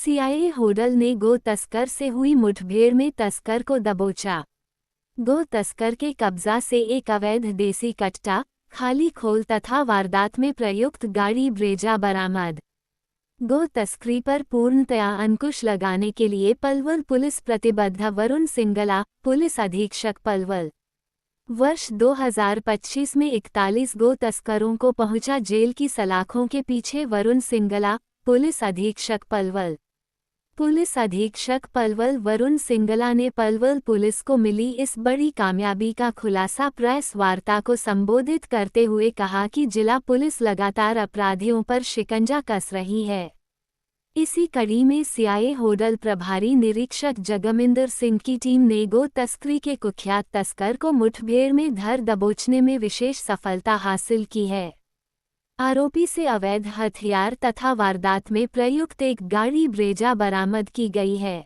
CIA Hodal ने गो तस्कर से हुई मुठभेड़ में तस्कर को दबोचा। गो तस्कर के कब्जा से एक अवैध देसी कट्टा, खाली खोल तथा वारदात में प्रयुक्त गाड़ी ब्रेजा बरामद। गो तस्करी पर पूर्णतया अंकुश लगाने के लिए पलवल पुलिस प्रतिबद्ध। वरुण सिंगला, पुलिस अधीक्षक पलवल। वर्ष 2025 में 41 गो तस्करों को पहुंचा जेल की सलाखों के पीछे। वरुण सिंगला, पुलिस अधीक्षक पलवल। पुलिस अधीक्षक पलवल वरुण सिंगला ने पलवल पुलिस को मिली इस बड़ी कामयाबी का खुलासा प्रेस वार्ता को संबोधित करते हुए कहा कि जिला पुलिस लगातार अपराधियों पर शिकंजा कस रही है। इसी कड़ी में सीआईए होडल प्रभारी निरीक्षक जगमिंदर सिंह की टीम ने गो तस्करी के कुख्यात तस्कर को मुठभेड़ में धर दबोचने में विशेष सफलता हासिल की है। आरोपी से अवैध हथियार तथा वारदात में प्रयुक्त एक गाड़ी ब्रेजा बरामद की गई है।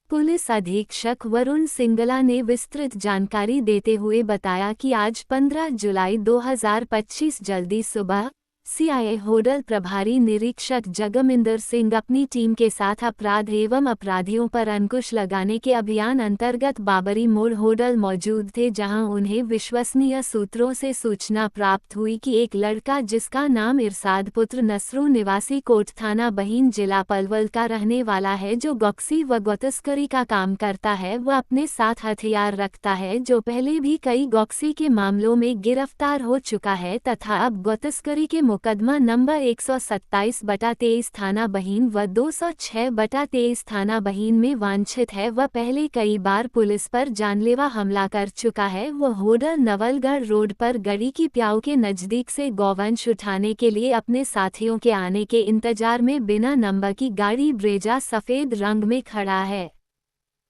पुलिस अधीक्षक वरुण सिंगला ने विस्तृत जानकारी देते हुए बताया कि आज 15 जुलाई 2025 जल्दी सुबह सीआईए होडल प्रभारी निरीक्षक जगमिंदर सिंह अपनी टीम के साथ अपराध एवं अपराधियों पर अंकुश लगाने के अभियान अंतर्गत बाबरी मोड़ होडल मौजूद थे, जहां उन्हें विश्वसनीय सूत्रों से सूचना प्राप्त हुई कि एक लड़का जिसका नाम इरशाद पुत्र नसरू निवासी कोट थाना बहीन जिला पलवल का रहने वाला है, जो गौकसी व गोतस्करी का काम करता है, वह अपने साथ हथियार रखता है, जो पहले भी कई गौकसी के मामलों में गिरफ्तार हो चुका है तथा अब गोतस्करी के मुकदमा नंबर 127/23 थाना बहीन व 206/23 थाना बहीन में वांछित है। वह पहले कई बार पुलिस पर जानलेवा हमला कर चुका है। वह होडल नवलगढ़ रोड पर गड़ी की प्याऊ के नजदीक से गौवंश उठाने के लिए अपने साथियों के आने के इंतजार में बिना नंबर की गाड़ी ब्रेजा सफेद रंग में खड़ा है।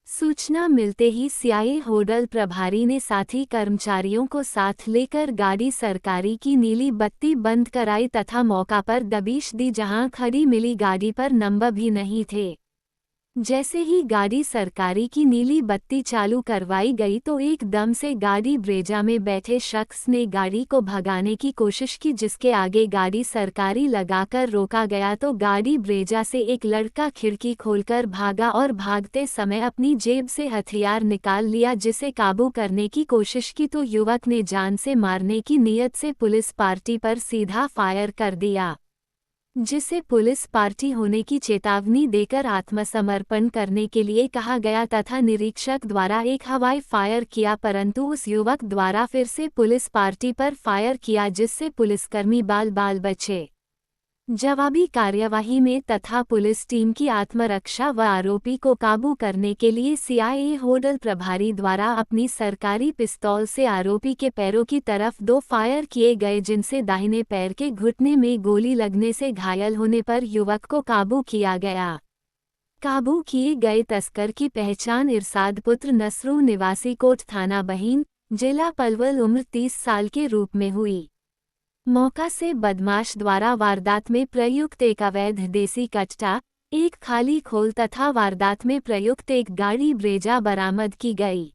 सूचना मिलते ही सीआईए होडल प्रभारी ने साथी कर्मचारियों को साथ लेकर गाड़ी सरकारी की नीली बत्ती बंद कराई तथा मौका पर दबिश दी, जहां खड़ी मिली गाड़ी पर नंबर भी नहीं थे। जैसे ही गाड़ी सरकारी की नीली बत्ती चालू करवाई गई तो एकदम से गाड़ी ब्रेजा में बैठे शख्स ने गाड़ी को भगाने की कोशिश की, जिसके आगे गाड़ी सरकारी लगाकर रोका गया तो गाड़ी ब्रेजा से एक लड़का खिड़की खोलकर भागा और भागते समय अपनी जेब से हथियार निकाल लिया, जिसे काबू करने की कोशिश की तो युवक ने जान से मारने की नीयत से पुलिस पार्टी पर सीधा फायर कर दिया, जिसे पुलिस पार्टी होने की चेतावनी देकर आत्मसमर्पण करने के लिए कहा गया तथा निरीक्षक द्वारा एक हवाई फायर किया, परंतु उस युवक द्वारा फिर से पुलिस पार्टी पर फायर किया, जिससे पुलिसकर्मी बाल बाल बचे। जवाबी कार्यवाही में तथा पुलिस टीम की आत्मरक्षा व आरोपी को काबू करने के लिए सीआईए होडल प्रभारी द्वारा अपनी सरकारी पिस्तौल से आरोपी के पैरों की तरफ 2 फायर किए गए, जिनसे दाहिने पैर के घुटने में गोली लगने से घायल होने पर युवक को काबू किया गया। काबू किए गए तस्कर की पहचान इरशाद पुत्र नसरू निवासी कोट थाना बहीन जिला पलवल उम्र 30 साल के रूप में हुई। मौका से बदमाश द्वारा वारदात में प्रयुक्त एक अवैध देसी कट्टा, एक खाली खोल तथा वारदात में प्रयुक्त एक गाड़ी ब्रेजा बरामद की गई।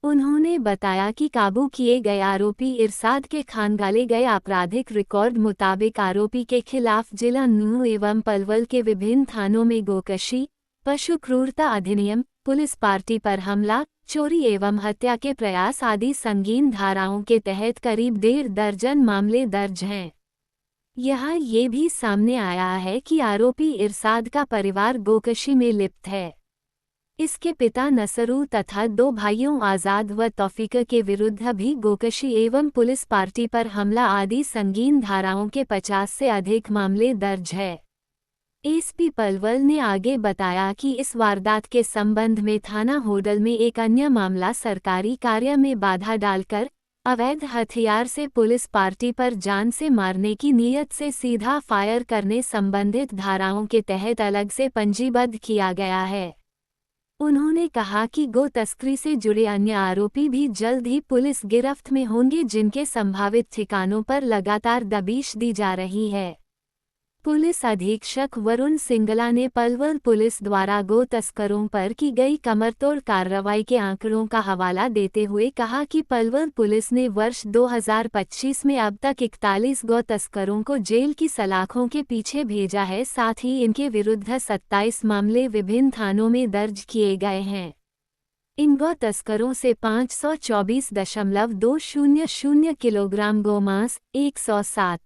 उन्होंने बताया कि काबू किए गए आरोपी इरशाद के खंगाले गए आपराधिक रिकॉर्ड मुताबिक आरोपी के खिलाफ जिला नूंह एवं पलवल के विभिन्न थानों में गोकशी, पशु क्रूरता अधिनियम, पुलिस पार्टी पर हमला, चोरी एवं हत्या के प्रयास आदि संगीन धाराओं के तहत करीब 1.5 दर्जन मामले दर्ज हैं। यहाँ ये भी सामने आया है कि आरोपी इरशाद का परिवार गोकशी में लिप्त है। इसके पिता नसरू तथा 2 भाइयों आज़ाद व तौफीक के विरुद्ध भी गोकशी एवं पुलिस पार्टी पर हमला आदि संगीन धाराओं के 50 से अधिक मामले दर्ज है। एसपी पलवल ने आगे बताया कि इस वारदात के संबंध में थाना होडल में एक अन्य मामला सरकारी कार्य में बाधा डालकर अवैध हथियार से पुलिस पार्टी पर जान से मारने की नीयत से सीधा फायर करने संबंधित धाराओं के तहत अलग से पंजीबद्ध किया गया है। उन्होंने कहा कि गो तस्करी से जुड़े अन्य आरोपी भी जल्द ही पुलिस गिरफ्त में होंगे, जिनके संभावित ठिकानों पर लगातार दबिश दी जा रही है। पुलिस अधीक्षक वरुण सिंगला ने पलवल पुलिस द्वारा गो तस्करों पर की गई कमरतोड़ कार्रवाई के आंकड़ों का हवाला देते हुए कहा कि पलवल पुलिस ने वर्ष 2025 में अब तक 41 गौ तस्करों को जेल की सलाखों के पीछे भेजा है। साथ ही इनके विरुद्ध 27 मामले विभिन्न थानों में दर्ज किए गए हैं। इन गौ तस्करों से 524.200 किलोग्राम गोमांस, 107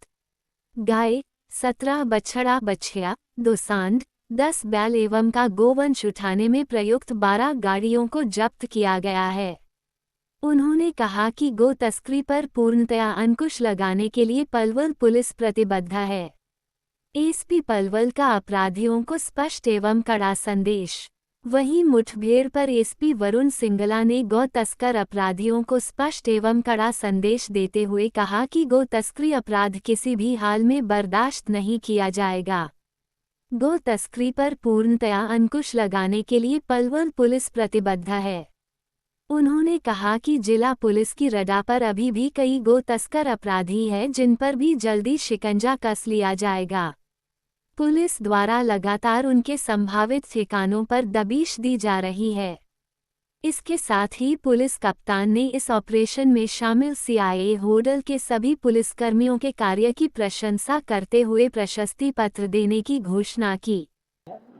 गाय, 17 बछड़ा बछिया, 2 सांड, 10 बैल एवं का गोवंश उठाने में प्रयुक्त 12 गाड़ियों को जब्त किया गया है। उन्होंने कहा कि गो तस्करी पर पूर्णतया अंकुश लगाने के लिए पलवल पुलिस प्रतिबद्ध है। एसपी पलवल का अपराधियों को स्पष्ट एवं कड़ा संदेश। वहीं मुठभेड़ पर एसपी वरुण सिंगला ने गौ तस्कर अपराधियों को स्पष्ट एवं कड़ा संदेश देते हुए कहा कि गो तस्करी अपराध किसी भी हाल में बर्दाश्त नहीं किया जाएगा। गो तस्करी पर पूर्णतया अंकुश लगाने के लिए पलवल पुलिस प्रतिबद्ध है। उन्होंने कहा कि जिला पुलिस की रडा पर अभी भी कई गो तस्कर अपराधी हैं जिन पर भी जल्दी शिकंजा कस लिया जाएगा। पुलिस द्वारा लगातार उनके संभावित ठिकानों पर दबिश दी जा रही है। इसके साथ ही पुलिस कप्तान ने इस ऑपरेशन में शामिल सीआईए होडल के सभी पुलिसकर्मियों के कार्य की प्रशंसा करते हुए प्रशस्ति पत्र देने की घोषणा की।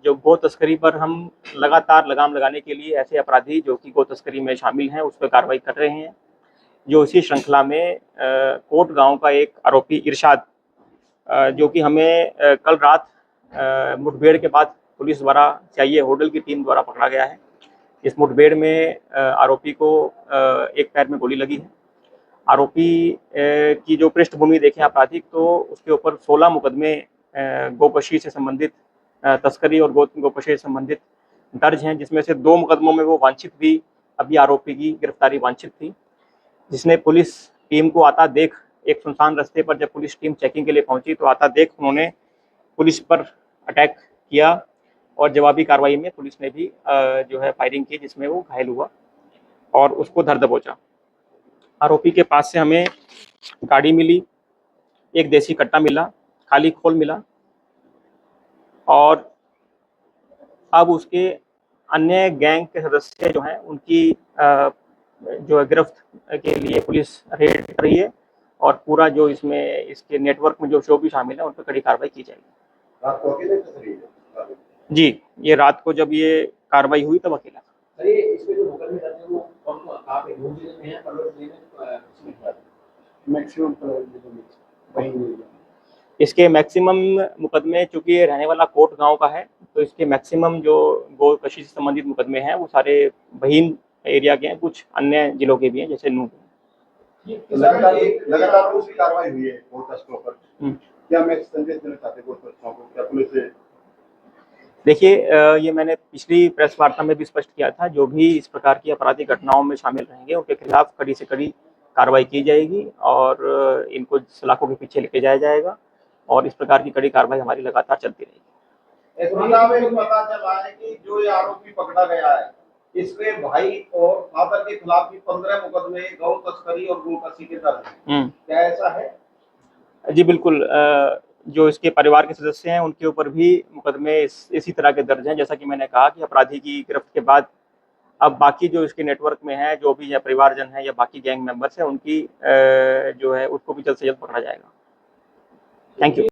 जो गो तस्करी पर हम लगातार लगाम लगाने के लिए ऐसे अपराधी जो कि गो तस्करी में शामिल हैं उस पर कार्रवाई कर रहे हैं। जो इसी श्रृंखला में कोट गांव का एक आरोपी इरशाद, जो कि हमें कल रात मुठभेड़ के बाद पुलिस द्वारा सीआईए होडल की टीम द्वारा पकड़ा गया है। इस मुठभेड़ में आरोपी को एक पैर में गोली लगी है। आरोपी की जो पृष्ठभूमि देखें आपराधिक, तो उसके ऊपर 16 मुकदमे गोकशी से संबंधित, तस्करी और गोकशी से संबंधित दर्ज हैं, जिसमें से 2 मुकदमों में वो वांछित भी, अभी आरोपी की गिरफ्तारी वांछित थी, जिसने पुलिस टीम को आता देख एक सुनसान रास्ते पर जब पुलिस टीम चेकिंग के लिए पहुंची तो आता देख उन्होंने पुलिस पर अटैक किया और जवाबी कार्रवाई में पुलिस ने भी जो है फायरिंग की, जिसमें वो घायल हुआ और उसको धर दबोचा। आरोपी के पास से हमें गाड़ी मिली, एक देसी कट्टा मिला, खाली खोल मिला और अब उसके अन्य गैंग के सदस्य जो हैं उनकी जो है गिरफ्त के लिए पुलिस रेड कर रही है और पूरा जो इसमें इसके नेटवर्क में जो भी शामिल है उन पर कड़ी कार्रवाई की जाएगी। रात को अकेले जी, ये रात को जब ये कार्रवाई हुई तब अकेला। इसमें जो मुकदमे दर्ज हैं वो कौन कहाँ पे घूम जिले में है, पलवल जिले में मैक्सिमम इसके मैक्सिमम मुकदमे, चूंकि ये रहने वाला कोट गांव का है तो इसके मैक्सिमम जो गोकशी से संबंधित मुकदमे हैं वो सारे बहीन एरिया के हैं, कुछ अन्य जिलों के भी हैं जैसे नूह। लगातार दूसरी कार्रवाई हुई है गो तस्करों पर, क्या मैसेज संदेश देना चाहते हैं गो तस्करों को, क्या पुलिस से? देखिए, ये मैंने पिछली प्रेस वार्ता में भी स्पष्ट किया था, जो भी इस प्रकार की आपराधिक घटनाओं में शामिल रहेंगे उनके खिलाफ कड़ी से कड़ी कार्रवाई की जाएगी और इनको सलाखों के पीछे लेके जाया जाएगा और इस प्रकार की कड़ी कार्रवाई हमारी लगातार चलती रहेगी। पता चला है कि जो ये आरोपी पकड़ा गया है इसके भाई और फादर के खिलाफ भी 15 मुकदमे गौ तस्करी और गोकशी के दर्ज हैं। क्या ऐसा है? जी बिल्कुल, जो इसके परिवार के सदस्य हैं उनके ऊपर भी मुकदमे इसी तरह के दर्ज हैं। जैसा कि मैंने कहा कि अपराधी की गिरफ्त के बाद अब बाकी जो इसके नेटवर्क में है, जो भी या परिवारजन है या बाकी गैंग मेंबर्स हैं, उनकी जो है उसको भी जल्द से जल्द पकड़ा जाएगा। Thank you.